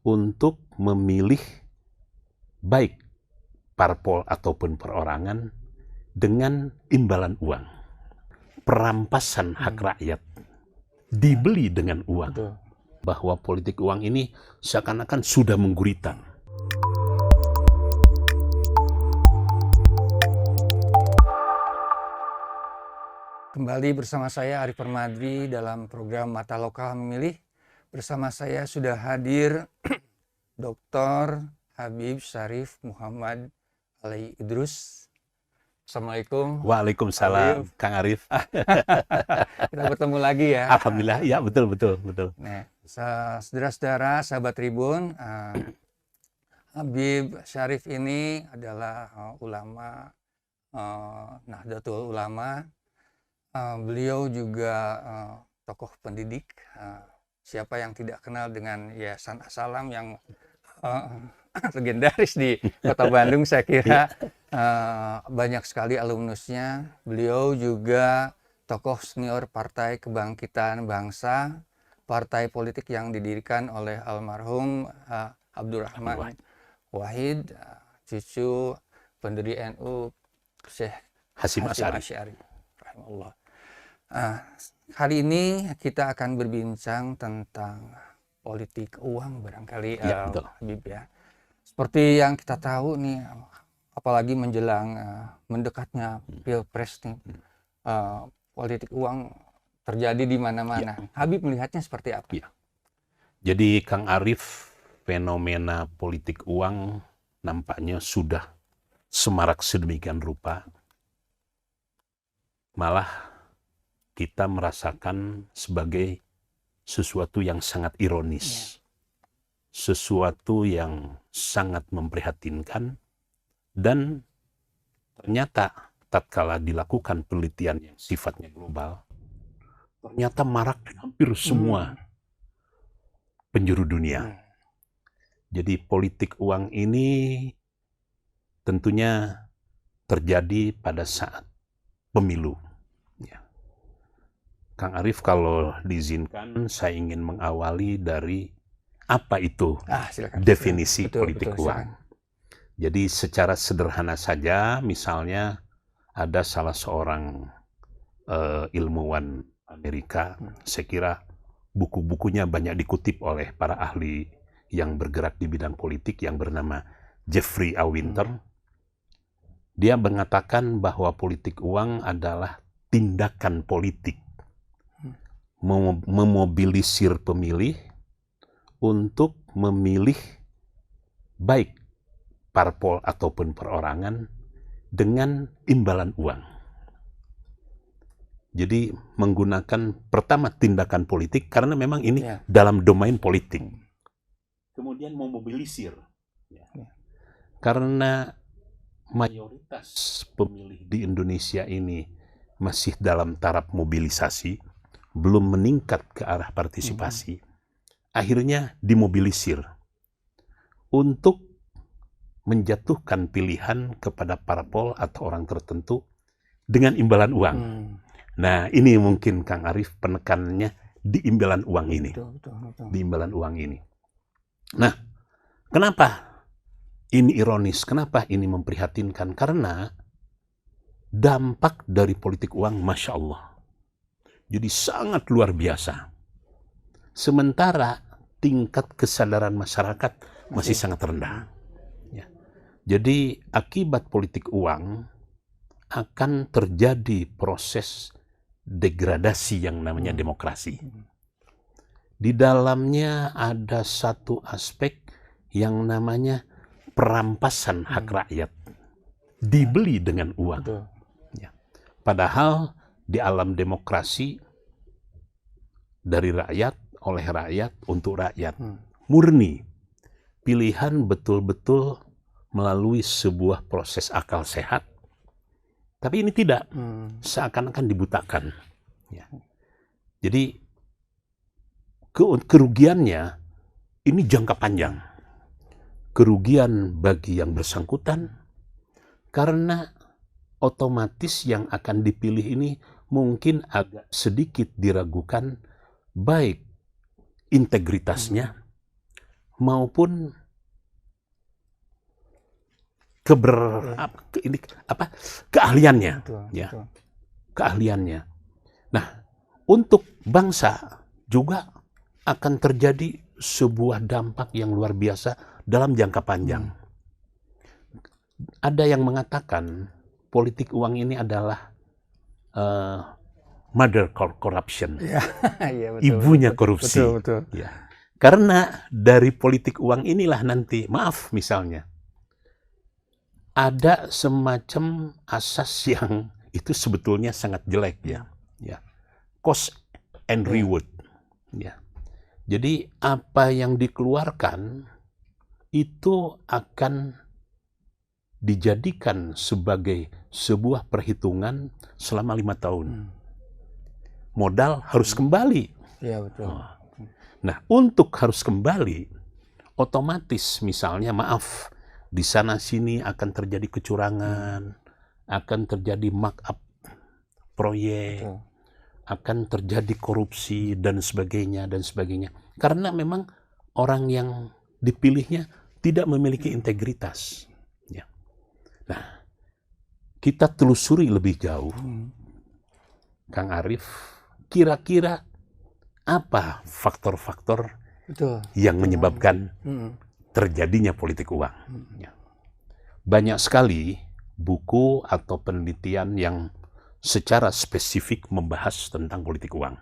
untuk memilih baik parpol ataupun perorangan dengan imbalan uang. Perampasan hak rakyat dibeli dengan uang. Betul. Bahwa politik uang ini seakan-akan sudah menggurita. Kembali bersama saya Arif Permadwi dalam program Mata Lokal Memilih. Bersama saya sudah hadir Dr. Habib Syarif Muhammad Ali Idrus. Assalamualaikum. Waalaikumsalam, Kang Arif. Kita bertemu lagi ya. Alhamdulillah, ya betul. Nah, saudara-saudara, sahabat Tribun, Habib Syarif ini adalah ulama, Nahdlatul Ulama. Beliau juga tokoh pendidik. Siapa yang tidak kenal dengan Yayasan As-Salam yang legendaris di Kota Bandung, saya kira banyak sekali alumnusnya. Beliau juga tokoh senior Partai Kebangkitan Bangsa, partai politik yang didirikan oleh almarhum Abdurrahman Wahid, cucu pendiri NU Syekh Hasyim Asy'ari. Rahimahullah. Hari ini kita akan berbincang tentang politik uang barangkali, Ya, betul. Habib ya. Seperti yang kita tahu nih, apalagi menjelang mendekatnya Pilpres nih, politik uang terjadi di mana-mana. Ya. Habib melihatnya seperti apa? Ya. Jadi Kang Arif, fenomena politik uang nampaknya sudah semarak sedemikian rupa. Malah kita merasakan sebagai sesuatu yang sangat ironis. Sesuatu yang sangat memprihatinkan, dan ternyata tatkala dilakukan penelitian yang sifatnya global, ternyata marak di hampir semua penjuru dunia. Jadi politik uang ini tentunya terjadi pada saat pemilu. Ya. Kang Arif, kalau diizinkan saya ingin mengawali dari apa itu definisi politik uang. Jadi secara sederhana saja, misalnya ada salah seorang ilmuwan Amerika, saya kira buku-bukunya banyak dikutip oleh para ahli yang bergerak di bidang politik yang bernama Jeffrey A. Winter. Dia mengatakan bahwa politik uang adalah tindakan politik memobilisir pemilih untuk memilih baik parpol ataupun perorangan dengan imbalan uang. Jadi menggunakan pertama tindakan politik karena memang ini dalam domain politik. Kemudian memobilisir. Karena mayoritas pemilih di Indonesia ini masih dalam taraf mobilisasi, belum meningkat ke arah partisipasi, akhirnya dimobilisir untuk menjatuhkan pilihan kepada parpol atau orang tertentu dengan imbalan uang. Nah, ini mungkin Kang Arif penekanannya di imbalan uang ini. Betul. Di imbalan uang ini. Nah, kenapa ini ironis? Kenapa ini memprihatinkan? Karena dampak dari politik uang, Masya Allah, jadi sangat luar biasa. Sementara tingkat kesadaran masyarakat masih sangat rendah. Ya. Jadi akibat politik uang akan terjadi proses degradasi yang namanya demokrasi. Di dalamnya ada satu aspek yang namanya perampasan hak rakyat dibeli dengan uang. Ya. Padahal di alam demokrasi dari rakyat, oleh rakyat, untuk rakyat, murni. Pilihan betul-betul melalui sebuah proses akal sehat. Tapi ini tidak, seakan-akan dibutakan. Ya. Jadi kerugiannya ini jangka panjang. Kerugian bagi yang bersangkutan, karena otomatis yang akan dipilih ini mungkin agak sedikit diragukan baik integritasnya maupun keahliannya, ya, keahliannya. Nah, untuk bangsa juga akan terjadi sebuah dampak yang luar biasa dalam jangka panjang. Ada yang mengatakan politik uang ini adalah mother corruption, betul, ibunya korupsi. Betul. Ya. Karena dari politik uang inilah nanti, misalnya, ada semacam asas yang itu sebetulnya sangat jelek, ya. Cost and reward, ya. Jadi apa yang dikeluarkan itu akan dijadikan sebagai sebuah perhitungan selama 5 tahun. Modal harus kembali. Iya, betul. Nah, untuk harus kembali, otomatis misalnya di sana sini akan terjadi kecurangan, akan terjadi markup proyek, akan terjadi korupsi dan sebagainya. Karena memang orang yang dipilihnya tidak memiliki integritas. Ya. Nah, kita telusuri lebih jauh, Kang Arief, kira-kira apa faktor-faktor yang menyebabkan terjadinya politik uang. Banyak sekali buku atau penelitian yang secara spesifik membahas tentang politik uang.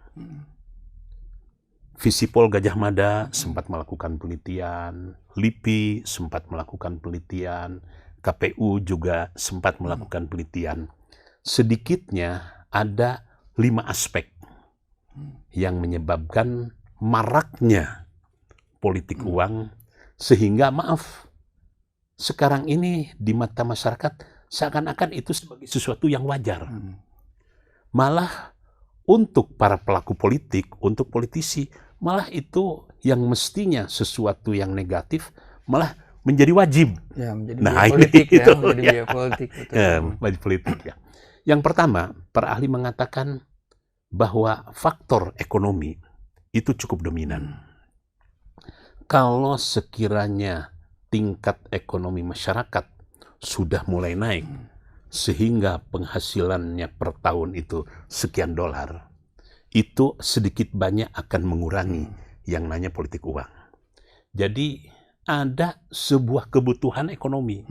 Visipol Gajah Mada sempat melakukan penelitian, LIPI sempat melakukan penelitian, KPU juga sempat melakukan penelitian. Sedikitnya ada 5 aspek yang menyebabkan maraknya politik uang, sehingga sekarang ini di mata masyarakat seakan-akan itu sebagai sesuatu yang wajar. Malah untuk para pelaku politik, untuk politisi, malah itu yang mestinya sesuatu yang negatif malah menjadi wajib. Ya, menjadi biaya politik, menjadi biaya politik. Wajib politik, ya. Yang pertama, para ahli mengatakan bahwa faktor ekonomi itu cukup dominan. Kalau sekiranya tingkat ekonomi masyarakat sudah mulai naik, sehingga penghasilannya per tahun itu sekian dolar, itu sedikit banyak akan mengurangi yang namanya politik uang. Jadi ada sebuah kebutuhan ekonomi.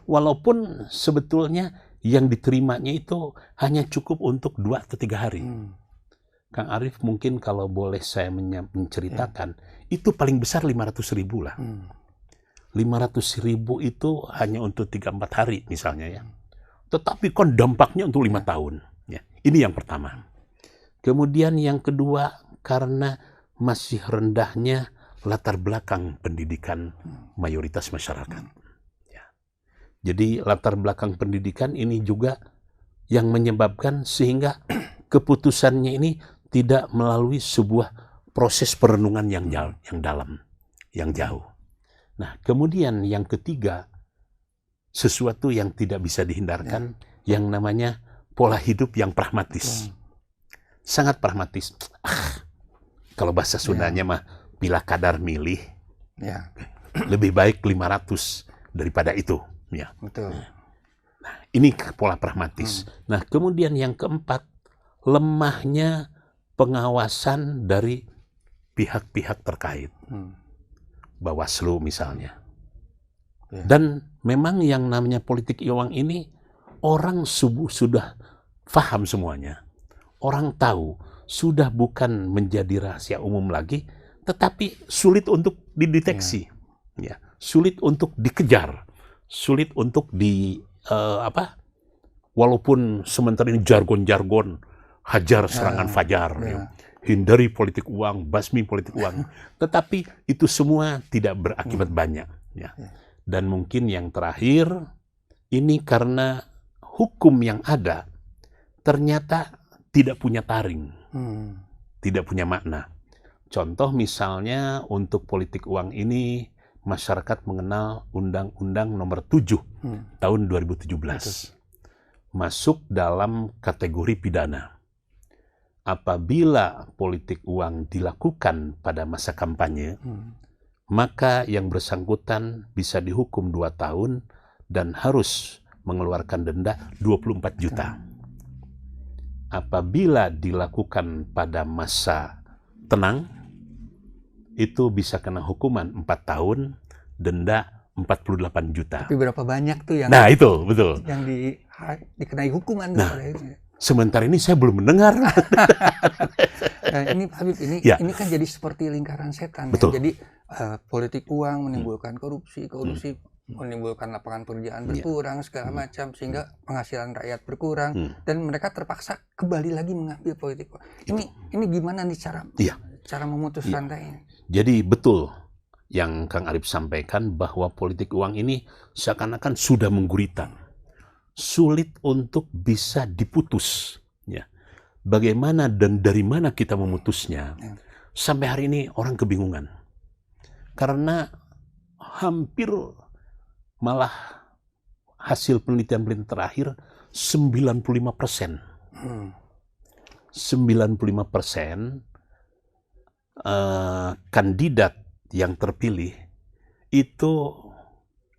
Walaupun sebetulnya yang diterimanya itu hanya cukup untuk 2 atau 3 hari. Kang Arief, mungkin kalau boleh saya menceritakan, itu paling besar 500.000 lah. 500.000 itu hanya untuk 3-4 hari misalnya, ya. Tetapi kan dampaknya untuk 5 tahun. Ya. Ini yang pertama. Kemudian yang kedua, karena masih rendahnya latar belakang pendidikan mayoritas masyarakat. Jadi latar belakang pendidikan ini juga yang menyebabkan sehingga keputusannya ini tidak melalui sebuah proses perenungan yang dalam, yang jauh. Nah, kemudian yang ketiga, sesuatu yang tidak bisa dihindarkan, yang namanya pola hidup yang pragmatis. Sangat pragmatis. Kalau bahasa Sundanya mah bila kadar milih, lebih baik 500 daripada itu. Ya. Betul. Nah, ini pola pragmatis. Nah, kemudian yang keempat, lemahnya pengawasan dari pihak-pihak terkait. Bawaslu misalnya. Dan memang yang namanya politik uang ini, orang sudah paham semuanya. Orang tahu, sudah bukan menjadi rahasia umum lagi, tetapi sulit untuk dideteksi. Ya. Sulit untuk dikejar. Sulit untuk walaupun sementara ini jargon-jargon hajar serangan fajar, hindari politik uang, basmi politik uang, tetapi itu semua tidak berakibat banyak, ya. Dan mungkin yang terakhir, ini karena hukum yang ada ternyata tidak punya taring, tidak punya makna. Contoh misalnya untuk politik uang ini, masyarakat mengenal Undang-Undang Nomor 7 tahun 2017. Masuk dalam kategori pidana. Apabila politik uang dilakukan pada masa kampanye, maka yang bersangkutan bisa dihukum 2 tahun dan harus mengeluarkan denda 24 juta. Apabila dilakukan pada masa tenang, itu bisa kena hukuman 4 tahun, denda 48 juta. Tapi berapa banyak tuh yang Nah, itu betul. yang dikenai hukuman Nah, pada itu? sementara ini saya belum mendengar. Nah, ini Habib, ini Ya. ini kan jadi seperti lingkaran setan. Betul. Ya. Jadi politik uang menimbulkan korupsi menimbulkan lapangan pekerjaan berkurang segala macam, sehingga penghasilan rakyat berkurang dan mereka terpaksa kembali lagi mengambil politik uang. Ini gimana nih cara memutus rantai ini? Jadi betul yang Kang Arif sampaikan bahwa politik uang ini seakan-akan sudah menggurita, sulit untuk bisa diputus. Ya. Bagaimana dan dari mana kita memutusnya? Sampai hari ini orang kebingungan. Karena hampir malah hasil penelitian terakhir 95%. 95% kandidat yang terpilih itu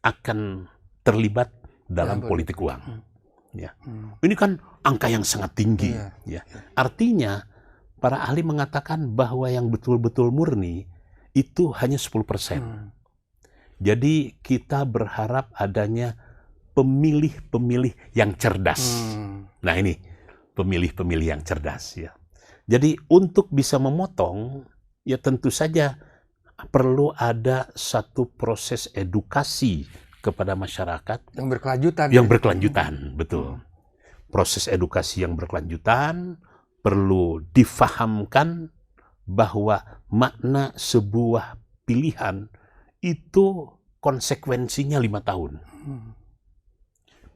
akan terlibat dalam politik uang. Ya. Ini kan angka yang sangat tinggi. Ya. Artinya para ahli mengatakan bahwa yang betul-betul murni itu hanya 10%. Jadi kita berharap adanya pemilih-pemilih yang cerdas. Nah ini, pemilih-pemilih yang cerdas ya. Jadi untuk bisa memotong, ya tentu saja perlu ada satu proses edukasi kepada masyarakat. Yang berkelanjutan. Yang berkelanjutan, betul. Proses edukasi yang berkelanjutan, perlu difahamkan bahwa makna sebuah pilihan itu konsekuensinya 5 tahun.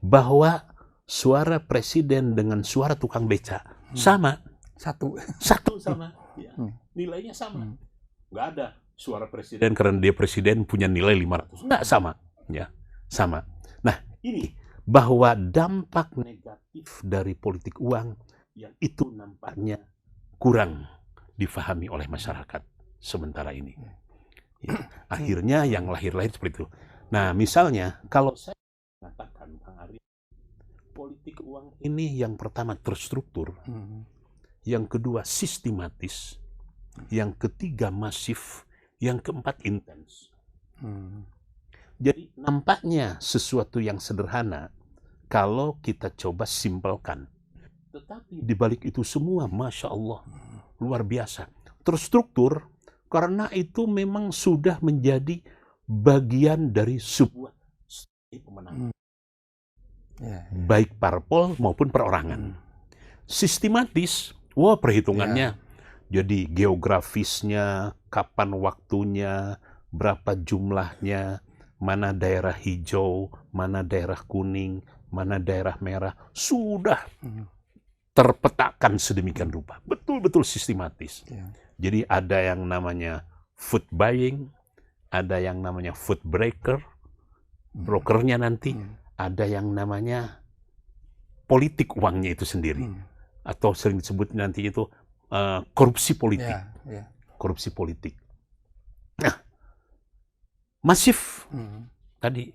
Bahwa suara presiden dengan suara tukang beca sama. Satu sama. Ya. Nilainya sama. Nggak ada suara presiden karena dia presiden punya nilai 500. Nggak sama. Ya, sama. Nah, ini bahwa dampak negatif dari politik uang yang itu nampaknya kurang difahami oleh masyarakat sementara ini. Ya, akhirnya yang lahir-lahir seperti itu. Nah, misalnya kalau saya mengatakan, Kang Ari, politik uang ini yang pertama terstruktur, yang kedua sistematis, yang ketiga masif, yang keempat intens. Jadi nampaknya sesuatu yang sederhana kalau kita coba simpelkan. Tetapi di balik itu semua, Masya Allah, luar biasa. Terstruktur karena itu memang sudah menjadi bagian dari sebuah pemenangan. Baik parpol maupun perorangan. Sistematis, perhitungannya. Jadi geografisnya, kapan waktunya, berapa jumlahnya, mana daerah hijau, mana daerah kuning, mana daerah merah, sudah terpetakan sedemikian rupa. Betul-betul sistematis. Jadi ada yang namanya food buying, ada yang namanya food breaker, brokernya nanti, ada yang namanya politik uangnya itu sendiri. Atau sering disebut nanti itu korupsi politik. Korupsi politik. Nah, masif tadi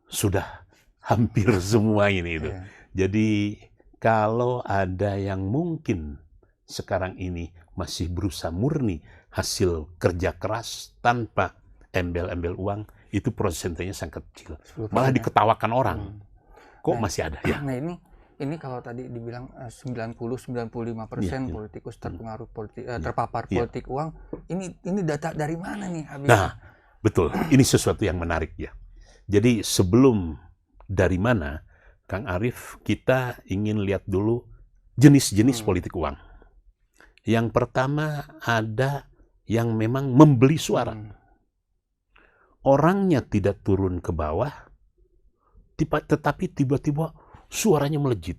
sudah hampir semua ini itu. Jadi kalau ada yang mungkin sekarang ini masih berusaha murni hasil kerja keras tanpa embel-embel uang, itu persentase sangat kecil. Malah diketawakan orang. Kok masih ada ya? Nah ini kalau tadi dibilang 90-95% politikus terpengaruh terpapar politik uang, ini data dari mana nih Habib? Nah, betul. Ini sesuatu yang menarik ya. Jadi sebelum dari mana, Kang Arif, kita ingin lihat dulu jenis-jenis politik uang. Yang pertama ada yang memang membeli suara. Orangnya tidak turun ke bawah, tetapi tiba-tiba suaranya melejit.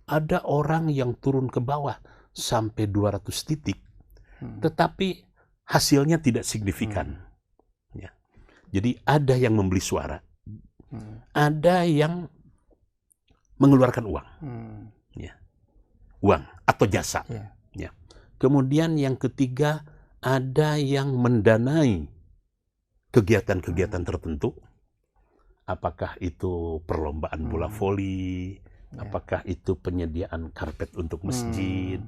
Ada orang yang turun ke bawah sampai 200 titik, tetapi hasilnya tidak signifikan. Ya. Jadi ada yang membeli suara, ada yang mengeluarkan uang, uang atau jasa. Ya. Kemudian yang ketiga ada yang mendanai kegiatan-kegiatan tertentu, apakah itu perlombaan bola voli, apakah itu penyediaan karpet untuk masjid,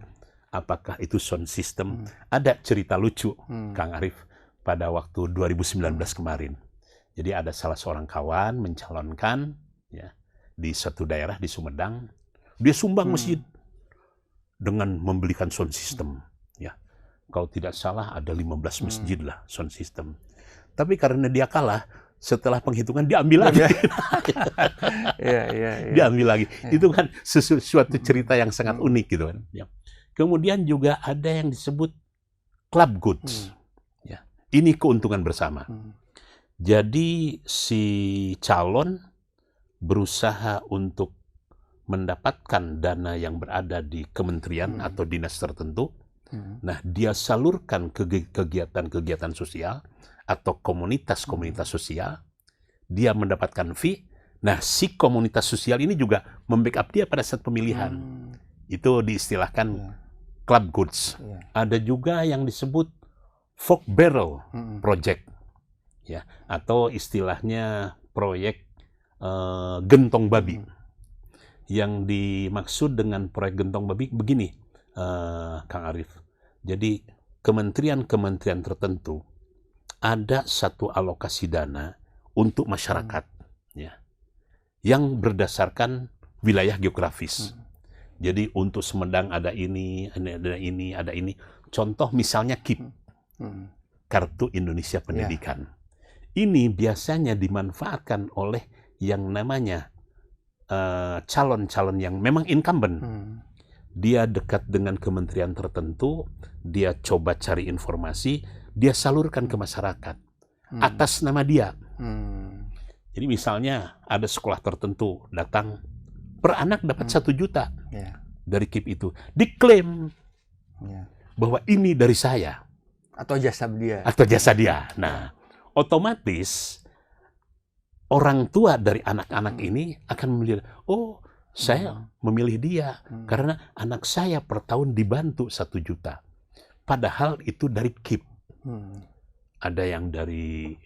apakah itu sound system. Ada cerita lucu, Kang Arief, pada waktu 2019 kemarin. Jadi ada salah seorang kawan mencalonkan ya, di satu daerah di Sumedang, dia sumbang masjid dengan membelikan sound system. Ya, kalau tidak salah ada 15 masjid lah sound system. Tapi karena dia kalah, setelah penghitungan diambil lagi. Diambil lagi. Itu kan sesuatu cerita yang sangat unik gitu kan. Ya. Kemudian juga ada yang disebut club goods. Ya. Ini keuntungan bersama. Jadi si calon berusaha untuk mendapatkan dana yang berada di kementerian atau dinas tertentu. Nah, dia salurkan ke kegiatan-kegiatan sosial atau komunitas-komunitas sosial, dia mendapatkan fee. Nah, si komunitas sosial ini juga membackup dia pada saat pemilihan. Itu diistilahkan club goods. Ada juga yang disebut folk barrel project, ya, atau istilahnya proyek gentong babi. Yang dimaksud dengan proyek gentong babi begini, Kang Arief. Jadi kementerian-kementerian tertentu ada satu alokasi dana untuk masyarakat, ya, yang berdasarkan wilayah geografis. Jadi untuk Sumedang ada ini, ada ini. Contoh misalnya KIP, Kartu Indonesia Pendidikan. Ini biasanya dimanfaatkan oleh yang namanya calon-calon yang memang incumbent. Dia dekat dengan kementerian tertentu, dia coba cari informasi, dia salurkan ke masyarakat atas nama dia. Jadi misalnya ada sekolah tertentu datang, per anak dapat 1 juta dari KIP itu. Diklaim bahwa ini dari saya. Atau jasa dia. Atau jasa dia. Nah, otomatis orang tua dari anak-anak ini akan memilih, oh saya memilih dia karena anak saya per tahun dibantu 1 juta. Padahal itu dari KIP. Ada yang dari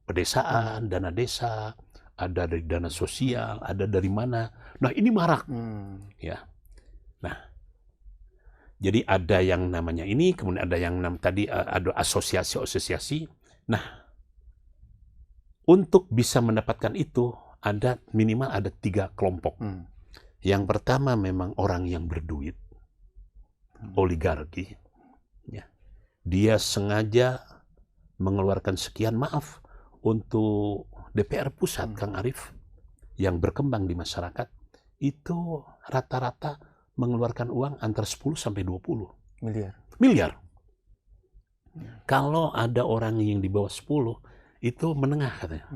pedesaan, dana desa, ada dari dana sosial, ada dari mana. Nah, ini marak. Ya. Nah, jadi ada yang namanya ini, kemudian ada yang tadi ada asosiasi-asosiasi. Nah, untuk bisa mendapatkan itu ada minimal ada 3 kelompok. Yang pertama memang orang yang berduit, oligarki. Ya. Dia sengaja mengeluarkan sekian, maaf, untuk DPR pusat, Kang Arief, yang berkembang di masyarakat, itu rata-rata mengeluarkan uang antara 10 sampai 20 miliar. Kalau ada orang yang di bawah 10, itu menengah katanya.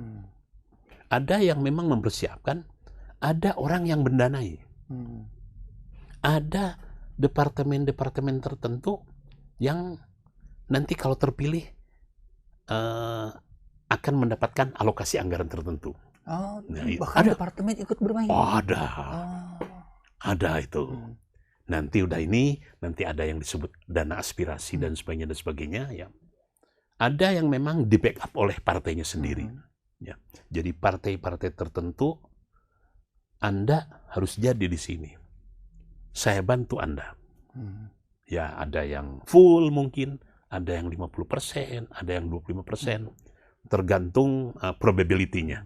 Ada yang memang mempersiapkan, ada orang yang mendanai. Ada departemen-departemen tertentu yang nanti kalau terpilih akan mendapatkan alokasi anggaran tertentu. Oh, Nah, bahkan ada. departemen ikut bermain. Oh, ada itu. Nanti udah ini, nanti ada yang disebut dana aspirasi dan sebagainya, ya. Ada yang memang di backup oleh partainya sendiri. Ya. Jadi partai-partai tertentu, Anda harus jadi di sini. Saya bantu Anda. Ya, ada yang full mungkin, ada yang 50%, ada yang 25%. Tergantung probability-nya.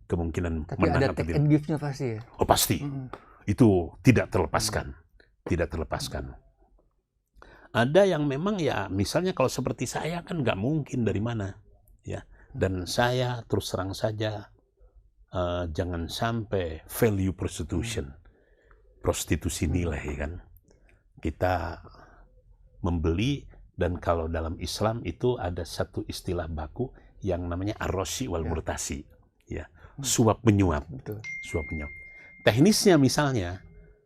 Kemungkinan Tapi menang ada atau take tidak. and give-nya pasti ya? Oh, pasti. Itu tidak terlepaskan. Tidak terlepaskan. Ada yang memang ya, misalnya kalau seperti saya kan nggak mungkin dari mana. Ya. Dan saya terus terang saja, jangan sampai value prostitution. Prostitusi nilai kan. Kita membeli, dan kalau dalam Islam itu ada satu istilah baku yang namanya arrosi wal murtasi. Ya. Suap menyuap. Suap menyuap. Teknisnya misalnya,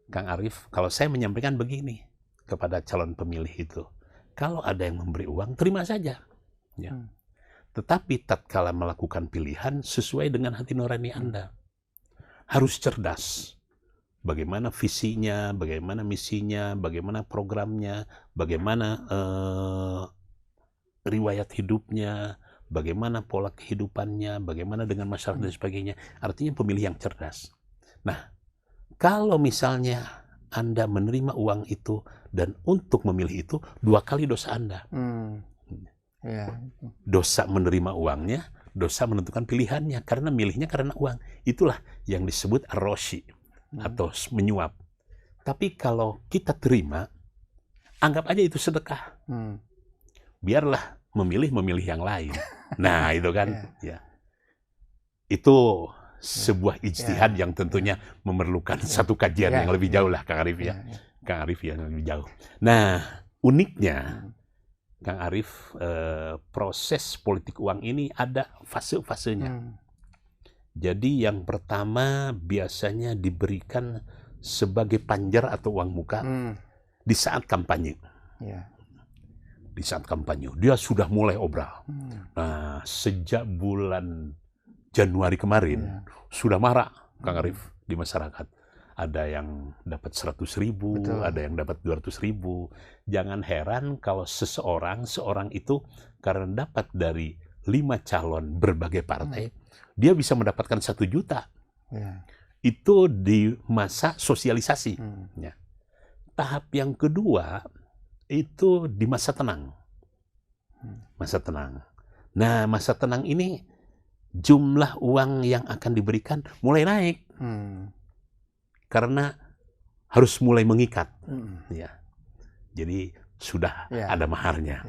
Kang Arief, kalau saya menyampaikan begini kepada calon pemilih itu, kalau ada yang memberi uang, terima saja. Ya. Tetapi tatkala melakukan pilihan sesuai dengan hati nurani Anda. Harus cerdas. Bagaimana visinya, bagaimana misinya, bagaimana programnya, bagaimana riwayat hidupnya, bagaimana pola kehidupannya, bagaimana dengan masyarakat dan sebagainya. Artinya pemilih yang cerdas. Nah, kalau misalnya Anda menerima uang itu dan untuk memilih itu, 2 kali dosa Anda. Ya. Dosa menerima uangnya, dosa menentukan pilihannya, karena milihnya karena uang. Itulah yang disebut arrosi atau menyuap. Tapi kalau kita terima, anggap aja itu sedekah. Biarlah memilih yang lain. Nah, itu kan, ya. Itu sebuah ijtihad yang tentunya memerlukan satu kajian yang lebih jauh lah, Kang Arief ya. Kang Arief yang lebih jauh. Nah, uniknya, Kang Arief, proses politik uang ini ada fase-fasenya. Jadi yang pertama biasanya diberikan sebagai panjar atau uang muka di saat kampanye. Di saat kampanye, dia sudah mulai obral. Nah, sejak bulan Januari kemarin sudah marak, Kang Arief, di masyarakat. Ada yang dapat 100.000, ada yang dapat 200.000. Jangan heran kalau seorang itu karena dapat dari 5 calon berbagai partai, dia bisa mendapatkan 1 juta. Itu di masa sosialisasi. Ya. Tahap yang kedua itu di masa tenang. Masa tenang. Nah, masa tenang ini jumlah uang yang akan diberikan mulai naik. Karena harus mulai mengikat. Ya. Jadi sudah ada maharnya.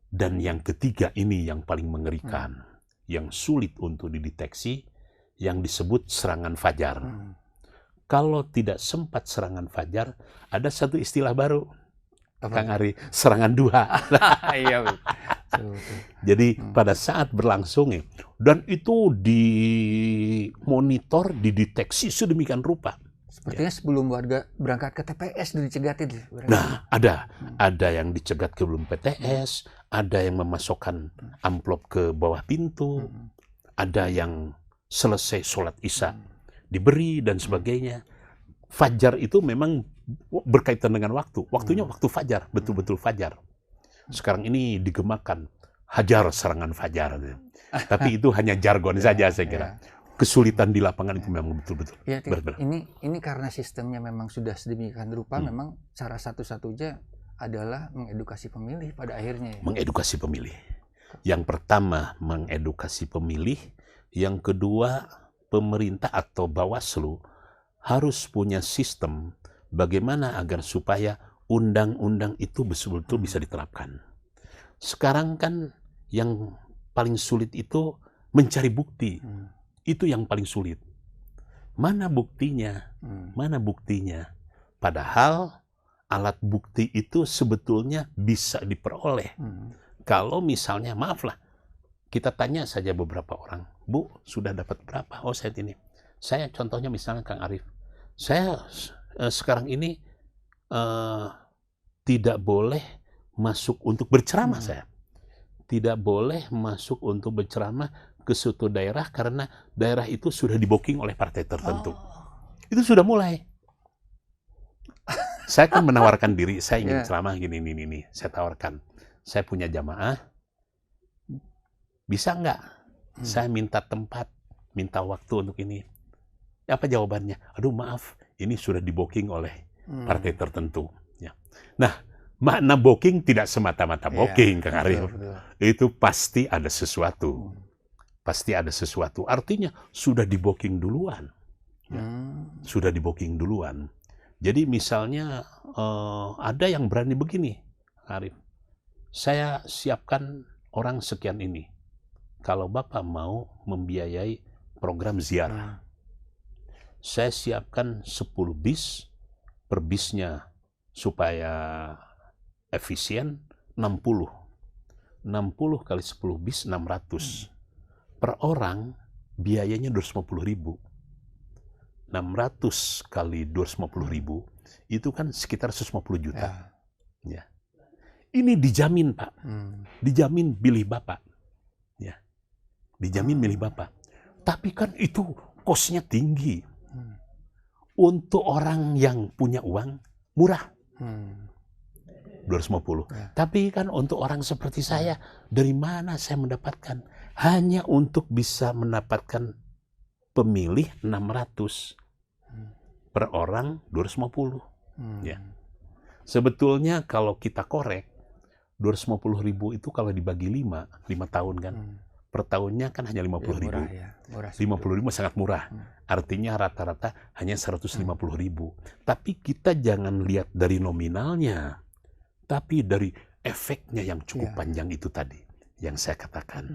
Dan yang ketiga ini yang paling mengerikan, yang sulit untuk dideteksi, yang disebut serangan fajar. Kalau tidak sempat serangan fajar, ada satu istilah baru, Kang Ari, serangan duha. Iya. Jadi pada saat berlangsung, dan itu dimonitor, dideteksi sedemikian rupa. Sepertinya sebelum warga berangkat ke TPS dicegatin. Nah, ada yang dicegat ke belum PTS, ada yang memasukkan amplop ke bawah pintu, ada yang selesai sholat isya diberi dan sebagainya. Fajar itu memang berkaitan dengan waktu. Waktunya waktu fajar, betul-betul fajar. Sekarang ini digemakan hajar serangan fajar. Tapi itu hanya jargon saja saya kira. Kesulitan di lapangan itu memang betul-betul. Ya, ini karena sistemnya memang sudah sedemikian rupa, memang cara satu-satunya adalah mengedukasi pemilih pada akhirnya. Mengedukasi pemilih. Yang pertama mengedukasi pemilih, yang kedua pemerintah atau Bawaslu harus punya sistem bagaimana agar supaya undang-undang itu betul-betul bisa diterapkan. Sekarang kan yang paling sulit itu mencari bukti. Itu yang paling sulit. Mana buktinya? Mana buktinya? Padahal alat bukti itu sebetulnya bisa diperoleh. Kalau misalnya, maaflah, kita tanya saja beberapa orang, Bu, sudah dapat berapa? Oh, saya ini. Saya contohnya misalnya Kang Arief. Saya sekarang ini tidak boleh masuk untuk berceramah saya. Tidak boleh masuk untuk berceramah ke suatu daerah karena daerah itu sudah di-booking oleh partai tertentu. Itu sudah mulai. Saya kan menawarkan diri, saya ingin ceramah gini. Saya tawarkan, saya punya jamaah, bisa nggak? Saya minta tempat, minta waktu untuk ini. Apa jawabannya? Aduh maaf, ini sudah di-booking oleh partai tertentu. Ya. Nah, makna booking tidak semata-mata booking, Kang Arief. Itu pasti ada sesuatu. Pasti ada sesuatu. Artinya sudah di-booking duluan. Ya. Sudah di-booking duluan. Jadi misalnya ada yang berani begini, Arief. Saya siapkan orang sekian ini. Kalau Bapak mau membiayai program ziarah, saya siapkan 10 bis, per bisnya supaya efisien 60. 60 kali 10 bis 600. Per orang biayanya 250.000. 600 kali 250.000 itu kan sekitar 150 juta. Ya. Ini dijamin, Pak. Dijamin pilih Bapak. Ya. Dijamin milih Bapak. Tapi kan itu kosnya tinggi. Untuk orang yang punya uang murah. 250. Ya. Tapi kan untuk orang seperti saya, dari mana saya mendapatkan? Hanya untuk bisa mendapatkan pemilih 600 per orang 250. Ya. Sebetulnya kalau kita korek 250.000 itu kalau dibagi 5 tahun kan. Per tahunnya kan hanya 50.000. Murah ya. Murah 50.000 sangat murah. Artinya rata-rata hanya 150.000. Tapi kita jangan lihat dari nominalnya, tapi dari efeknya yang cukup panjang itu tadi yang saya katakan.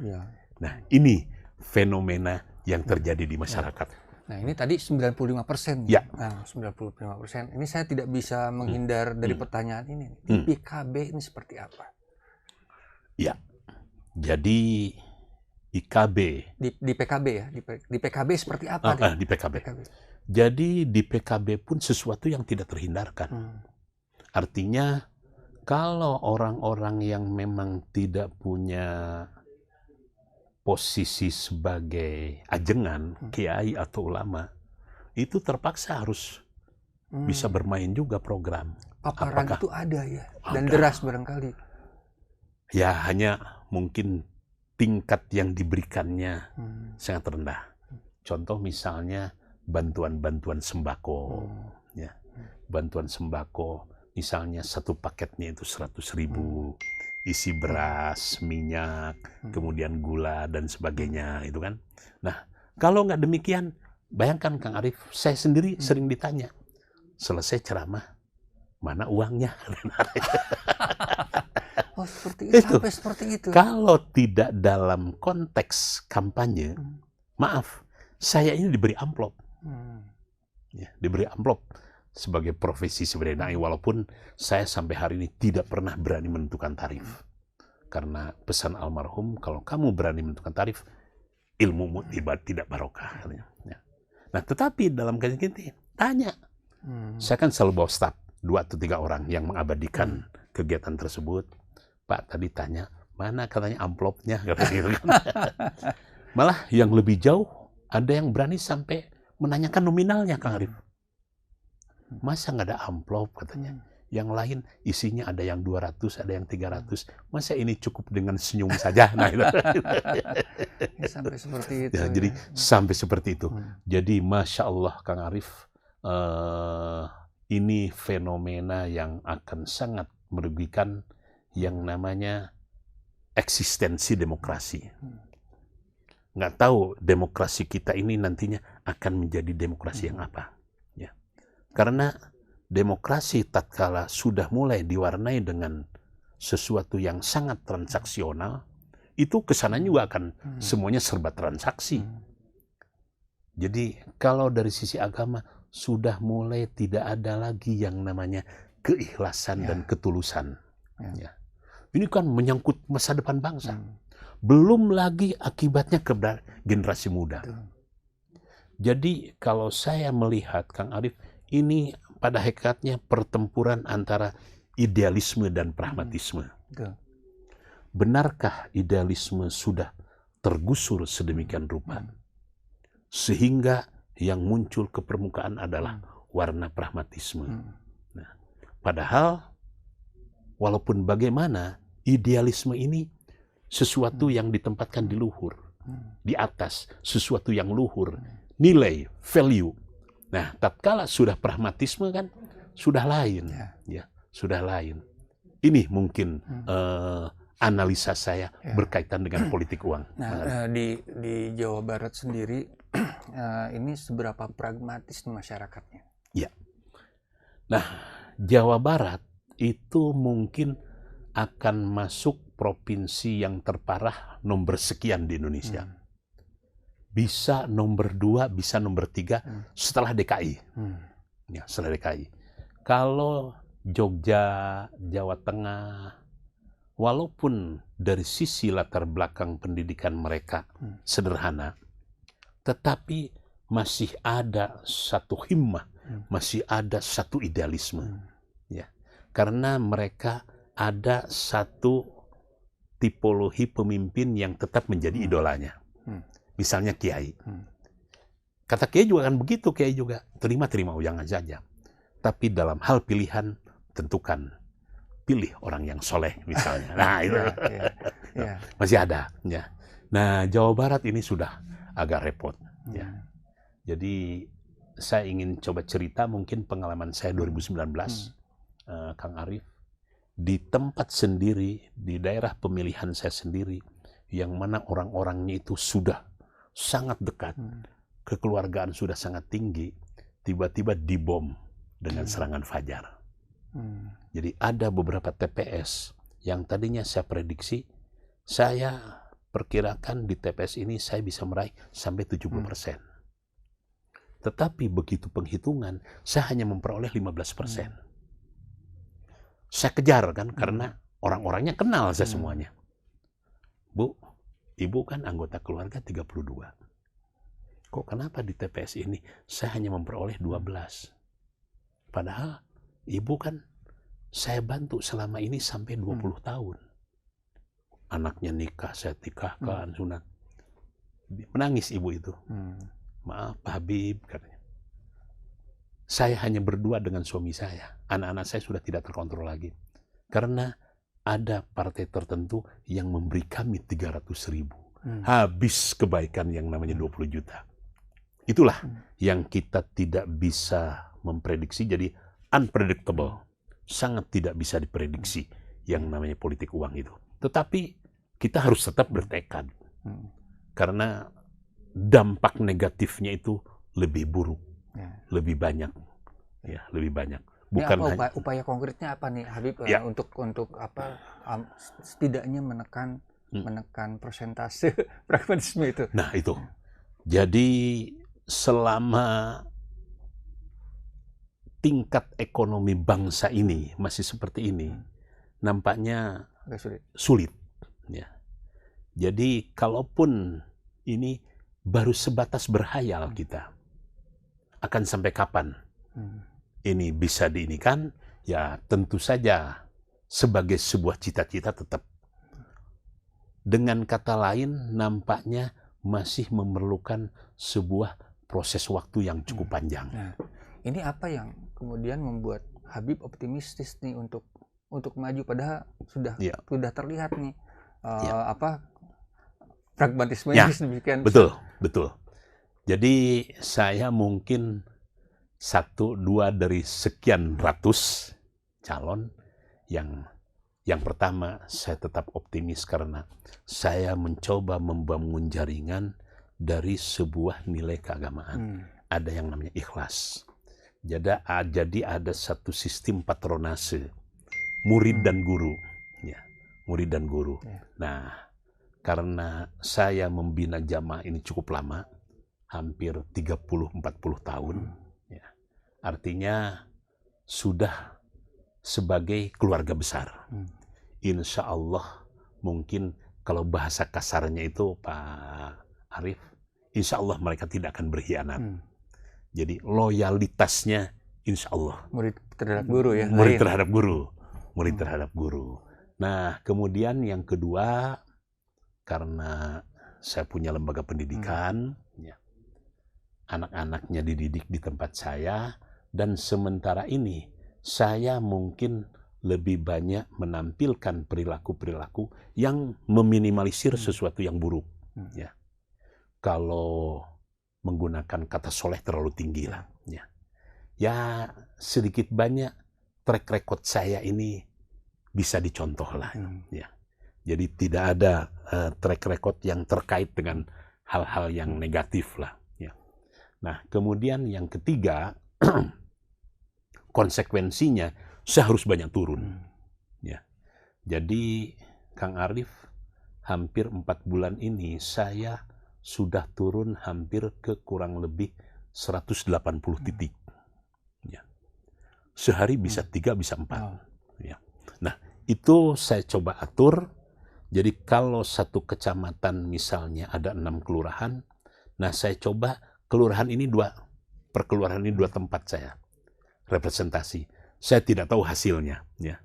Nah, ini fenomena yang terjadi di masyarakat. Nah, ini tadi 95%. Ya. Nah, 95%. Ini saya tidak bisa menghindar dari pertanyaan ini. Di PKB ini seperti apa? Ya. Jadi IKB. Di PKB ya? Di PKB seperti apa? Di PKB. Jadi di PKB pun sesuatu yang tidak terhindarkan. Artinya kalau orang-orang yang memang tidak punya posisi sebagai ajengan, kiai atau ulama, itu terpaksa harus bisa bermain juga program. Paparan itu ada ya? Dan Ada. deras barangkali. Ya hanya mungkin tingkat yang diberikannya sangat rendah. Contoh misalnya bantuan-bantuan sembako. Ya. Bantuan sembako misalnya satu paketnya itu 100.000. Isi beras, minyak, kemudian gula, dan sebagainya, itu kan. Nah, kalau nggak demikian, bayangkan Kang Arief, saya sendiri sering ditanya, selesai ceramah, mana uangnya? Oh, seperti itu. Sampai seperti itu. Kalau tidak dalam konteks kampanye, maaf, saya ini diberi amplop. Ya, diberi amplop sebagai profesi sebenarnya, walaupun saya sampai hari ini tidak pernah berani menentukan tarif. Karena pesan almarhum, kalau kamu berani menentukan tarif, ilmumu tidak barokah. Ya. Nah, tetapi dalam kajian kita, tanya. Saya kan selalu bawa staf, 2 atau 3 orang yang mengabadikan kegiatan tersebut. Pak tadi tanya, mana katanya amplopnya? Malah yang lebih jauh, ada yang berani sampai menanyakan nominalnya, Kang Arief. Masa nggak ada amplop katanya. Yang lain isinya ada yang 200, ada yang 300. Masa ini cukup dengan senyum saja? Nah, itu. Ya, sampai seperti itu. Ya, jadi sampai seperti itu. Jadi Masya Allah Kang Arief, ini fenomena yang akan sangat merugikan yang namanya eksistensi demokrasi. Nggak tahu demokrasi kita ini nantinya akan menjadi demokrasi yang apa. Karena demokrasi tatkala sudah mulai diwarnai dengan sesuatu yang sangat transaksional, itu kesananya juga akan semuanya serba transaksi. Jadi kalau dari sisi agama sudah mulai tidak ada lagi yang namanya keikhlasan dan ketulusan. Ya. Ini kan menyangkut masa depan bangsa. Belum lagi akibatnya ke generasi muda. Jadi kalau saya melihat Kang Arief, ini pada hakikatnya pertempuran antara idealisme dan pragmatisme. Benarkah idealisme sudah tergusur sedemikian rupa? Sehingga yang muncul ke permukaan adalah warna pragmatisme. Nah, padahal walaupun bagaimana, idealisme ini sesuatu yang ditempatkan di luhur, di atas, sesuatu yang luhur, nilai, value. Nah, tatkala sudah pragmatisme kan sudah lain, ya sudah lain. Ini mungkin analisa saya berkaitan dengan politik uang. Nah, di Jawa Barat sendiri ini seberapa pragmatis masyarakatnya? Ya. Nah, Jawa Barat itu mungkin akan masuk provinsi yang terparah nomor sekian di Indonesia. Bisa nomor 2, bisa nomor 3 setelah DKI. Ya, setelah DKI. Kalau Jogja, Jawa Tengah, walaupun dari sisi latar belakang pendidikan mereka sederhana, tetapi masih ada satu himmah, masih ada satu idealisme. Ya. Karena mereka ada satu tipologi pemimpin yang tetap menjadi idolanya. Misalnya Kiai. Kata Kiai juga kan begitu, Kiai juga terima ujangan saja. Tapi dalam hal pilihan tentukan. pilih orang yang soleh misalnya. Nah itu Iya. masih ada. Ya. Nah Jawa Barat ini sudah agak repot. Ya. Jadi saya ingin coba cerita mungkin pengalaman saya 2019, Kang Arief, di tempat sendiri, di daerah pemilihan saya sendiri, yang mana orang-orangnya itu sudah sangat dekat, kekeluargaan sudah sangat tinggi, tiba-tiba dibom dengan serangan fajar. Jadi ada beberapa TPS yang tadinya saya prediksi, saya perkirakan di TPS ini saya bisa meraih sampai 70%. Tetapi begitu penghitungan, saya hanya memperoleh 15%. Saya kejar kan, karena orang-orangnya kenal saya semuanya. Bu, ibu kan anggota keluarga 32. Kok kenapa di TPS ini saya hanya memperoleh 12? Padahal ibu kan saya bantu selama ini sampai 20 tahun. Anaknya nikah, saya nikahkan, sunat. Menangis ibu itu. Maaf Pak Habib, katanya. Saya hanya berdua dengan suami saya. Anak-anak saya sudah tidak terkontrol lagi. Karena ada partai tertentu yang memberi kami 300.000. Habis kebaikan yang namanya 20 juta. Itulah yang kita tidak bisa memprediksi, jadi unpredictable. Sangat tidak bisa diprediksi yang namanya politik uang itu. Tetapi kita harus tetap bertekad. Karena dampak negatifnya itu lebih buruk, lebih banyak. Ya, lebih banyak. Bukan hanya upaya konkretnya apa nih Habib untuk apa setidaknya menekan persentase pragmatisme itu. Nah, itu. Jadi selama tingkat ekonomi bangsa ini masih seperti ini, nampaknya sulit. Ya. Jadi kalaupun ini baru sebatas berhayal kita, akan sampai kapan ini bisa diinikan? Ya tentu saja sebagai sebuah cita-cita tetap. Dengan kata lain, nampaknya masih memerlukan sebuah proses waktu yang cukup panjang. Nah, ini apa yang kemudian membuat Habib optimistis nih untuk maju, padahal sudah terlihat nih pragmatismenya sedemikian. Betul. Jadi saya mungkin 1-2 dari sekian ratus calon yang pertama saya tetap optimis karena saya mencoba membangun jaringan dari sebuah nilai keagamaan. Ada yang namanya ikhlas. Jadi ada satu sistem patronase, murid dan guru. Ya, murid dan guru. Nah, karena saya membina jamaah ini cukup lama, hampir 30-40 tahun, ya, artinya sudah sebagai keluarga besar. Insya Allah mungkin kalau bahasa kasarnya itu Pak Arief, insya Allah mereka tidak akan berkhianat. Jadi loyalitasnya insya Allah. Murid terhadap guru ya? Murid terhadap guru. Murid terhadap guru. Nah kemudian yang kedua, karena saya punya lembaga pendidikan, ya, anak-anaknya dididik di tempat saya, dan sementara ini saya mungkin lebih banyak menampilkan perilaku-perilaku yang meminimalisir sesuatu yang buruk. Ya. Kalau menggunakan kata soleh terlalu tinggi lah. Ya sedikit banyak track record saya ini bisa dicontoh lah. Ya. Jadi tidak ada track record yang terkait dengan hal-hal yang negatif lah. Ya. Nah kemudian yang ketiga, konsekuensinya saya harus banyak turun. Ya. Jadi Kang Arief, hampir 4 bulan ini saya sudah turun hampir ke kurang lebih 180 titik. Ya. Sehari bisa 3, bisa 4. Ya. Nah, itu saya coba atur. Jadi kalau satu kecamatan misalnya ada 6 kelurahan, nah saya coba kelurahan ini 2 tempat saya representasi. Saya tidak tahu hasilnya. Ya.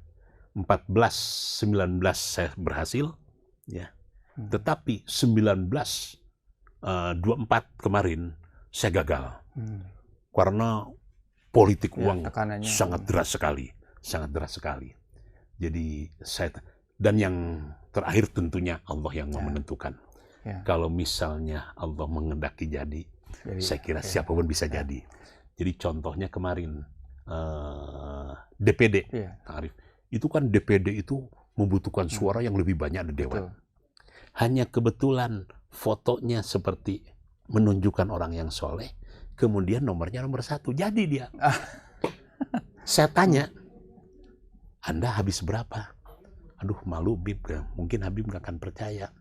14, 19 saya berhasil. Ya. Tetapi 19, 24 kemarin saya gagal karena politik uang sangat deras sekali. Jadi dan yang terakhir tentunya Allah yang mau menentukan. Kalau misalnya Allah mengendaki jadi saya kira siapapun bisa jadi. Jadi contohnya kemarin DPD, Arif, itu kan DPD itu membutuhkan suara yang lebih banyak dari Dewan. Hanya kebetulan fotonya seperti menunjukkan orang yang soleh, kemudian nomornya nomor 1, jadi dia. Saya tanya, Anda habis berapa? Aduh malu Bib, mungkin Habib nggak akan percaya.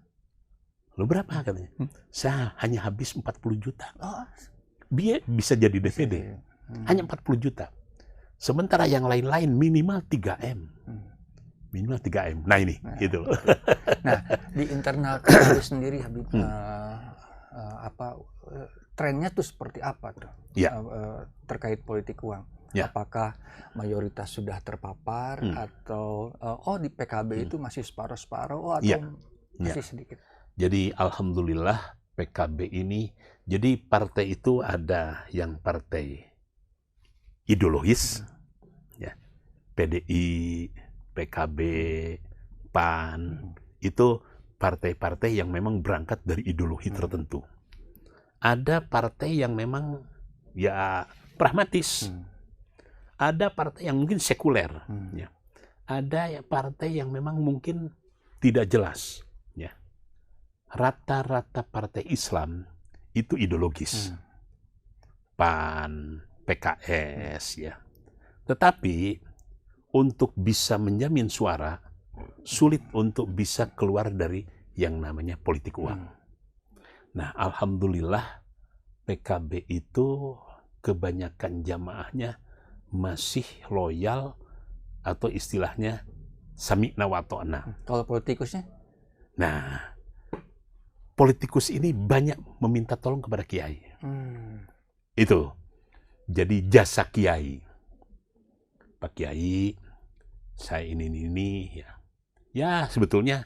Lu berapa katanya? Saya hanya habis 40 juta. Dia bisa jadi DPD, hanya 40 juta. Sementara yang lain-lain minimal 3M. Minimal 3M. Nah ini, gitu. Nah, di internal PKB sendiri Habib, trennya tuh seperti apa tuh? Terkait politik uang? Apakah mayoritas sudah terpapar atau di PKB itu masih separuh-separuh atau masih sedikit? Jadi alhamdulillah PKB ini, jadi partai itu ada yang partai ideologis, PDI, PKB, PAN, itu partai-partai yang memang berangkat dari ideologi tertentu. Ada partai yang memang ya pragmatis, ada partai yang mungkin sekuler, ada partai yang memang mungkin tidak jelas. Rata-rata partai Islam itu ideologis, PAN, PKS, Tetapi untuk bisa menjamin suara, sulit untuk bisa keluar dari yang namanya politik uang. Nah, alhamdulillah PKB itu kebanyakan jamaahnya masih loyal atau istilahnya sami'na wa ta'na. Kalau politikusnya? Nah, politikus ini banyak meminta tolong kepada kiai. Itu. Jadi jasa kiai. Pak Kiai, saya ini ya sebetulnya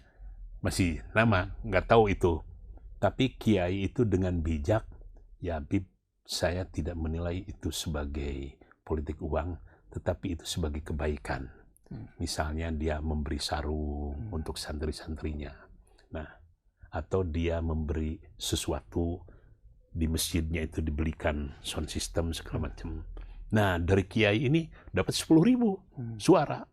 masih nama, nggak tahu itu. Tapi kiai itu dengan bijak, ya Bib, saya tidak menilai itu sebagai politik uang, tetapi itu sebagai kebaikan. Misalnya dia memberi sarung untuk santri-santrinya. Nah, atau dia memberi sesuatu di masjidnya itu dibelikan sound system segala macam. Nah, dari kiai ini dapat 10.000 suara.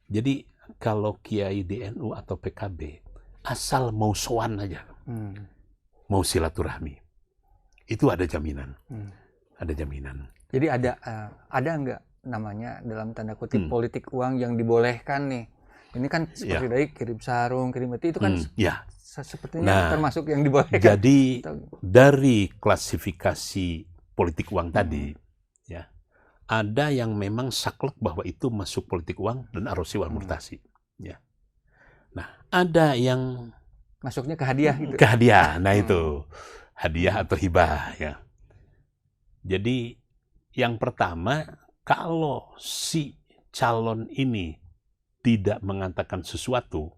Jadi kalau kiai di NU atau PKB asal mau sowan aja, mau silaturahmi, itu ada jaminan. Ada jaminan. Jadi ada nggak namanya dalam tanda kutip politik uang yang dibolehkan nih? Ini kan seperti dari kirim sarung, kirim itu kan sepertinya termasuk yang dibolehkan. Jadi dari klasifikasi politik uang tadi, ada yang memang saklek bahwa itu masuk politik uang dan arosi wal murtasi. Nah, ada yang masuknya ke hadiah gitu. Ke hadiah, nah itu hadiah atau hibah Jadi yang pertama, kalau si calon ini tidak mengatakan sesuatu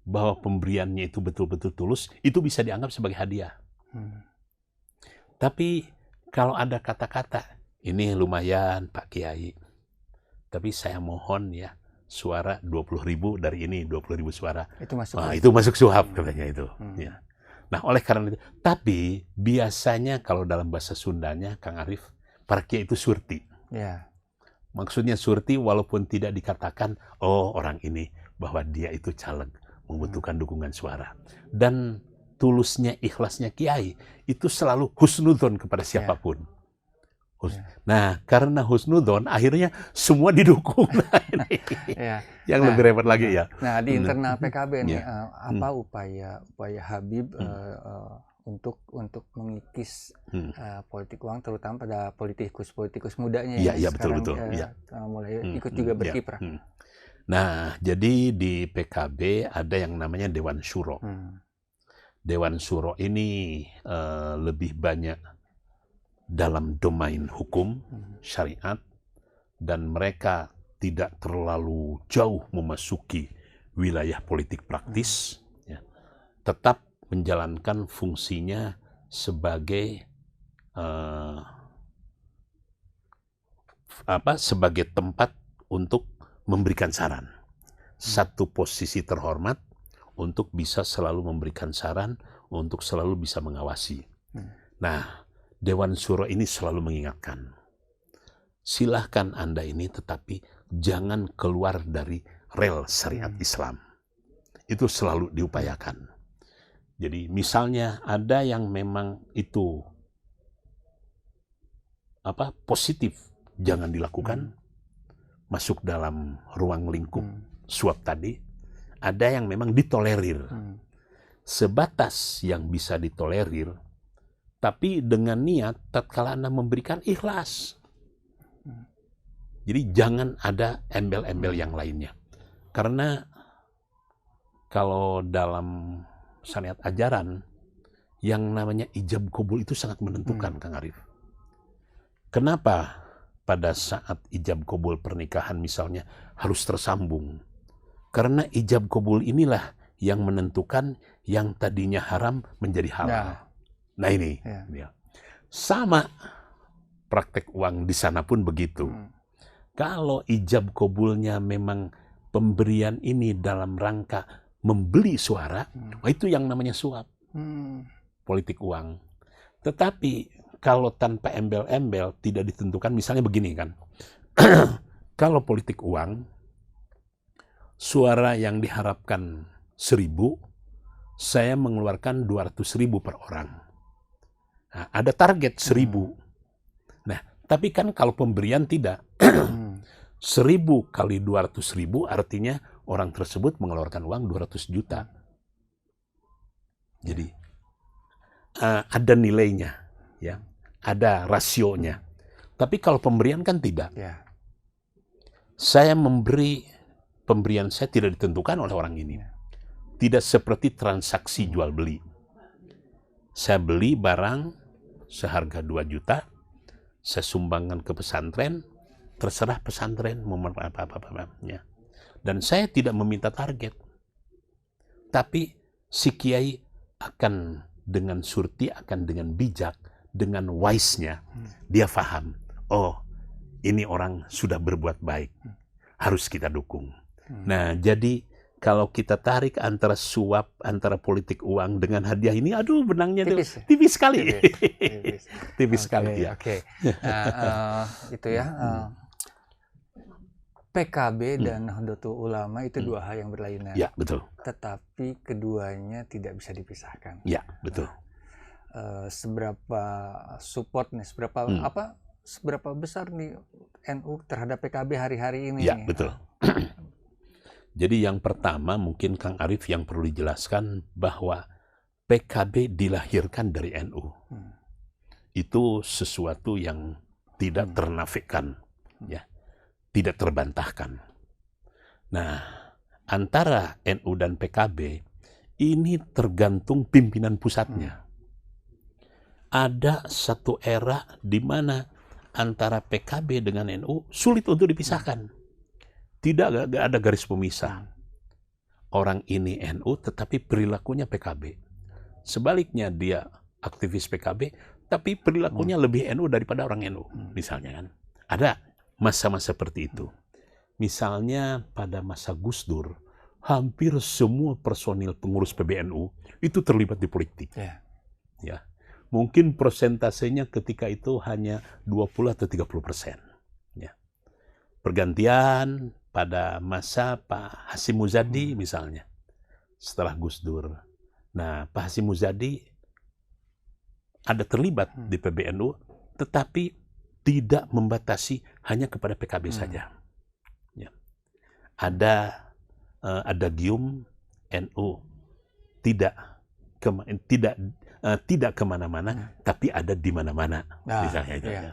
bahwa pemberiannya itu betul-betul tulus, itu bisa dianggap sebagai hadiah. Tapi kalau ada kata-kata, ini lumayan Pak Kiai, tapi saya mohon suara 20.000 dari ini, 20.000 suara. Itu masuk suhab katanya itu. Nah, oleh karena itu, tapi biasanya kalau dalam bahasa Sundanya, Kang Arif, para kiai itu surti. Maksudnya surti walaupun tidak dikatakan, orang ini bahwa dia itu caleg, membutuhkan dukungan suara. Dan tulusnya, ikhlasnya kiai itu selalu husnudzon kepada siapapun. Nah, karena husnudzon akhirnya semua didukung. Yang lebih repot lagi Nah, di internal PKB nih apa upaya Habib untuk mengikis politik uang, terutama pada politikus mudanya yang sekarang mulai ikut juga berkiprah. Nah, jadi di PKB ada yang namanya Dewan Syuro. Dewan Syuro ini lebih banyak dalam domain hukum, syariat, dan mereka tidak terlalu jauh memasuki wilayah politik praktis, tetap menjalankan fungsinya sebagai sebagai tempat untuk memberikan saran. Satu posisi terhormat untuk bisa selalu memberikan saran, untuk selalu bisa mengawasi. Nah, Dewan Syuro ini selalu mengingatkan, silahkan Anda ini tetapi jangan keluar dari rel syariat Islam. Itu selalu diupayakan. Jadi misalnya ada yang memang itu positif, jangan dilakukan, masuk dalam ruang lingkup suap tadi. Ada yang memang ditolerir, sebatas yang bisa ditolerir, tapi dengan niat tatkala Anda memberikan ikhlas. Jadi jangan ada embel-embel yang lainnya. Karena kalau dalam syariat ajaran, yang namanya ijab kabul itu sangat menentukan, Kang Arif. Kenapa pada saat ijab kabul pernikahan misalnya harus tersambung? Karena ijab kabul inilah yang menentukan yang tadinya haram menjadi halal. Nah ini, sama praktek uang di sana pun begitu. Kalau ijab kabulnya memang pemberian ini dalam rangka membeli suara, itu yang namanya suap, politik uang. Tetapi kalau tanpa embel-embel tidak ditentukan, misalnya begini kan, kalau politik uang, suara yang diharapkan 1.000, saya mengeluarkan 200.000 per orang. Nah, ada target 1.000. Nah, tapi kan kalau pemberian tidak, 1.000 kali 200.000 artinya orang tersebut mengeluarkan uang 200 juta. Jadi ada nilainya, ya, ada rasionya. Tapi kalau pemberian kan tidak. Saya memberi, pemberian saya tidak ditentukan oleh orang ini. Tidak seperti transaksi jual beli. Saya beli barang seharga 2 juta, saya sumbangkan ke pesantren, terserah pesantren mau apa-apa-apa-apa-nya. Dan saya tidak meminta target. Tapi si kiai akan dengan surti, akan dengan bijak, dengan wise-nya, dia paham, oh ini orang sudah berbuat baik, harus kita dukung. Nah, jadi kalau kita tarik antara suap, antara politik uang dengan hadiah ini, aduh benangnya tipis sekali. Tipis sekali. Oke. Nah, itu ya. PKB dan Nahdlatul Ulama itu dua hal yang berlainan. Ya, betul. Tetapi keduanya tidak bisa dipisahkan. Ya, betul. Seberapa support nih, seberapa besar nih NU terhadap PKB hari-hari ini? Ya, betul. Jadi yang pertama mungkin Kang Arif yang perlu dijelaskan bahwa PKB dilahirkan dari NU. Itu sesuatu yang tidak ternafikan, ya, tidak terbantahkan. Nah, antara NU dan PKB ini tergantung pimpinan pusatnya. Ada satu era di mana antara PKB dengan NU sulit untuk dipisahkan. Tidak ada garis pemisah. Orang ini NU tetapi perilakunya PKB. Sebaliknya dia aktivis PKB tapi perilakunya lebih NU daripada orang NU. Misalnya kan. Ada masa-masa seperti itu. Misalnya pada masa Gus Dur, hampir semua personil pengurus PBNU itu terlibat di politik. Ya. Mungkin persentasenya ketika itu hanya 20 atau 30%. Ya. Pergantian pada masa Pak Hasyim Muzadi misalnya, setelah Gus Dur. Nah, Pak Hasyim Muzadi ada terlibat di PBNU, tetapi tidak membatasi hanya kepada PKB saja. Ya. Ada adagium NU tidak kemana-mana, tapi ada di mana-mana. Misalnya itu. Ya.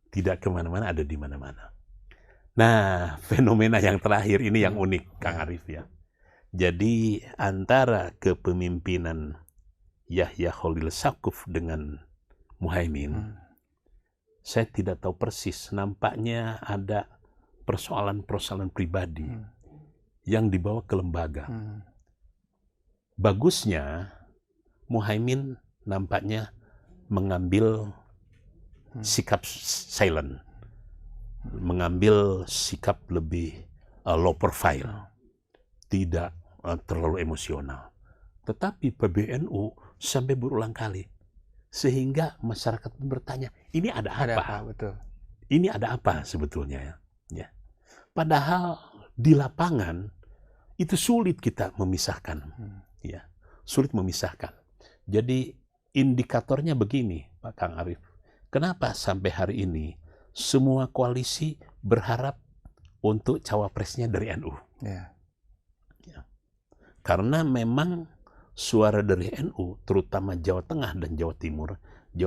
Tidak kemana-mana, ada di mana-mana. Nah, fenomena yang terakhir ini yang unik, Kang Arif ya. Jadi antara kepemimpinan Yahya Khalil Saqaf dengan Muhaimin, saya tidak tahu persis. Nampaknya ada persoalan-persoalan pribadi yang dibawa ke lembaga. Bagusnya Muhaimin nampaknya mengambil sikap silent, mengambil sikap lebih low profile, tidak terlalu emosional. Tetapi PBNU sampai berulang kali, sehingga masyarakat bertanya, ini ada apa? Betul. Ini ada apa sebetulnya? Ya. Padahal di lapangan itu sulit kita memisahkan, ya, sulit memisahkan. Jadi indikatornya begini, Pak Kang Arief. Kenapa sampai hari ini semua koalisi berharap untuk cawapresnya dari NU? Ya. Karena memang suara dari NU, terutama Jawa Tengah dan Jawa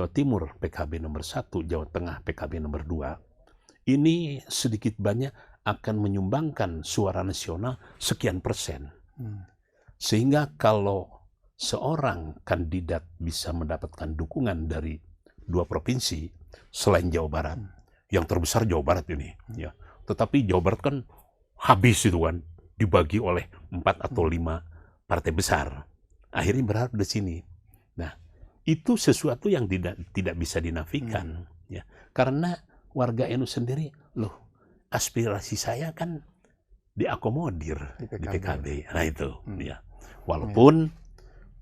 Timur PKB nomor 1, Jawa Tengah PKB nomor 2, ini sedikit banyak akan menyumbangkan suara nasional sekian persen. Sehingga kalau seorang kandidat bisa mendapatkan dukungan dari 2 provinsi selain Jawa Barat, yang terbesar Jawa Barat ini, ya. Tetapi Jawa Barat kan habis itu kan, dibagi oleh 4 atau 5 partai besar. Akhirnya berharap di sini. Nah, itu sesuatu yang tidak bisa dinafikan, ya. Karena warga NU sendiri, loh, aspirasi saya kan diakomodir di PKB. Nah itu, ya. Walaupun,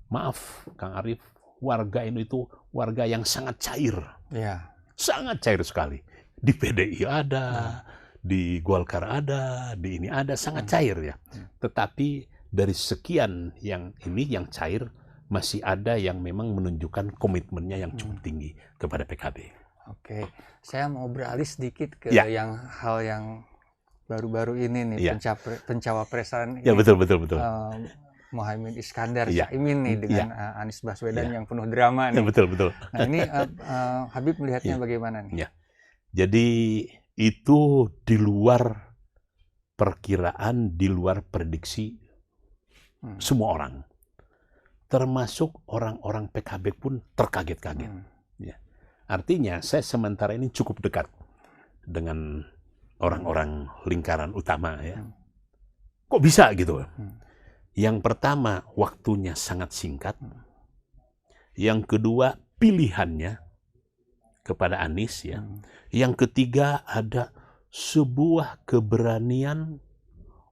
maaf Kang Arief, warga NU itu warga yang sangat cair. Ya. Sangat cair sekali. Di PDI ada, di Golkar ada, di ini ada, sangat cair ya. Tetapi dari sekian yang ini, yang cair, masih ada yang memang menunjukkan komitmennya yang cukup tinggi kepada PKB. Oke, saya mau beralih sedikit ke hal yang baru-baru ini nih, pencawapresan Ya, betul. Muhaimin Iskandar Caimin nih dengan Anies Baswedan yang penuh drama nih. Ya, betul. Nah ini Habib melihatnya bagaimana nih? Ya. Jadi itu di luar perkiraan, di luar prediksi semua orang. Termasuk orang-orang PKB pun terkaget-kaget. Ya. Artinya saya sementara ini cukup dekat dengan orang-orang lingkaran utama ya. Kok bisa gitu? Yang pertama, waktunya sangat singkat. Yang kedua, pilihannya kepada Anies ya. Yang ketiga, ada sebuah keberanian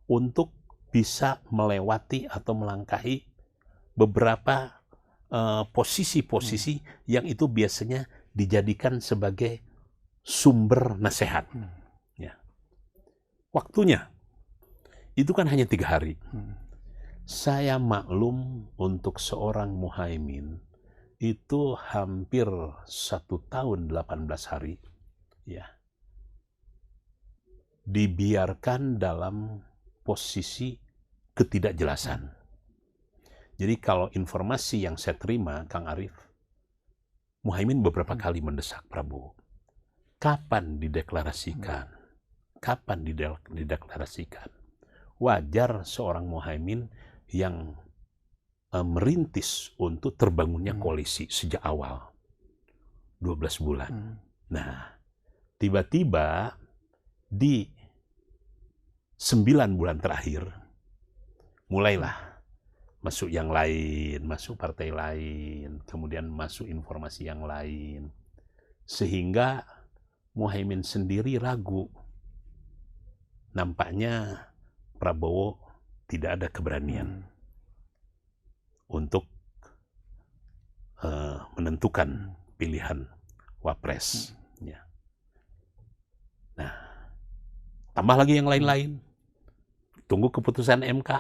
untuk bisa melewati atau melangkahi beberapa posisi-posisi yang itu biasanya dijadikan sebagai sumber nasihat. Ya. Waktunya itu kan hanya 3 hari. Saya maklum untuk seorang Muhaimin itu hampir 1 tahun 18 hari ya dibiarkan dalam posisi ketidakjelasan. Jadi kalau informasi yang saya terima, Kang Arief, Muhaimin beberapa kali mendesak Prabowo. Kapan dideklarasikan? Kapan dideklarasikan? Wajar seorang Muhaimin yang merintis untuk terbangunnya koalisi sejak awal 12 bulan. Nah, tiba-tiba di 9 bulan terakhir mulailah masuk yang lain, masuk partai lain, kemudian masuk informasi yang lain, sehingga Muhaimin sendiri ragu. Nampaknya Prabowo tidak ada keberanian untuk menentukan pilihan wapres. Ya. Nah, tambah lagi yang lain-lain. Tunggu keputusan MK.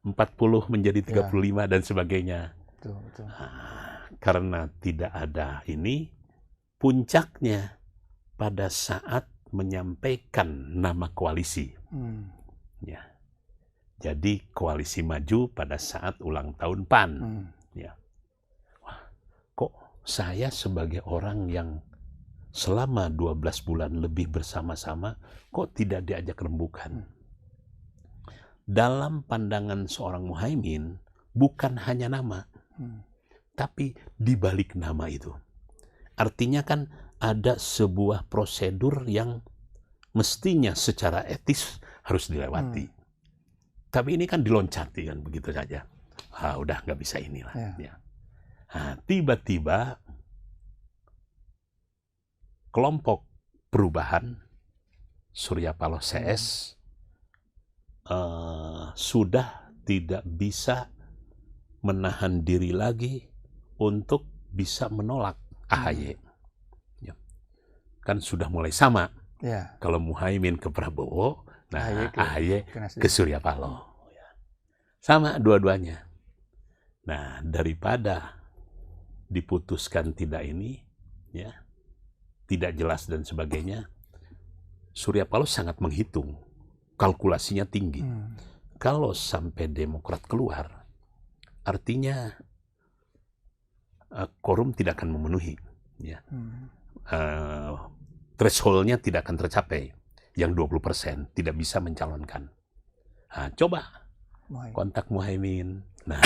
40 menjadi 35 dan sebagainya. Betul. Nah, karena tidak ada ini, puncaknya pada saat menyampaikan nama koalisi. Ya. Jadi koalisi maju pada saat ulang tahun PAN. Ya. Wah, kok saya sebagai orang yang selama 12 bulan lebih bersama-sama, kok tidak diajak rembukan? Dalam pandangan seorang Muhaimin, bukan hanya nama, tapi di balik nama itu. Artinya kan ada sebuah prosedur yang mestinya secara etis harus dilewati. Tapi ini kan diloncati kan begitu saja. Udah nggak bisa inilah. Ya. Nah, tiba-tiba kelompok perubahan Surya Paloh CS sudah tidak bisa menahan diri lagi untuk bisa menolak AHY. Ya. Kan sudah mulai sama. Ya. Kalau Muhaimin ke Prabowo, nah AHY ke Nasdem. ke Surya Paloh. Ya. Sama dua-duanya. Nah, daripada diputuskan tidak ini, ya, tidak jelas dan sebagainya, Surya Paloh sangat menghitung, kalkulasinya tinggi. Kalau sampai Demokrat keluar, artinya quorum tidak akan memenuhi, ya. Threshold-nya tidak akan tercapai, yang 20% tidak bisa mencalonkan. Nah, coba kontak Muhaimin. Nah,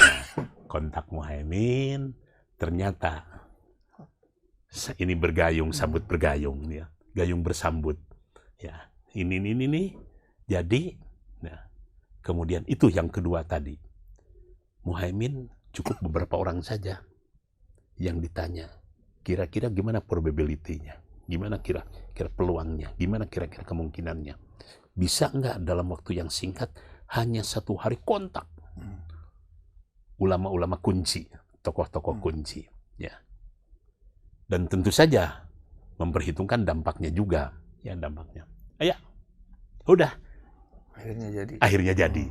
kontak Muhaimin, ternyata ini bergayung, sambut bergayung, ya. Gayung bersambut. Ya, ini nih. Jadi, nah, kemudian itu yang kedua tadi. Muhaimin cukup beberapa orang saja yang ditanya, kira-kira gimana probability-nya? Gimana kira-kira peluangnya? Gimana kira-kira kemungkinannya? Bisa nggak dalam waktu yang singkat, hanya 1 hari kontak ulama-ulama kunci, tokoh-tokoh kunci, ya. Dan tentu saja memperhitungkan dampaknya juga, ya, dampaknya. Ya, udah. Akhirnya jadi. Akhirnya jadi.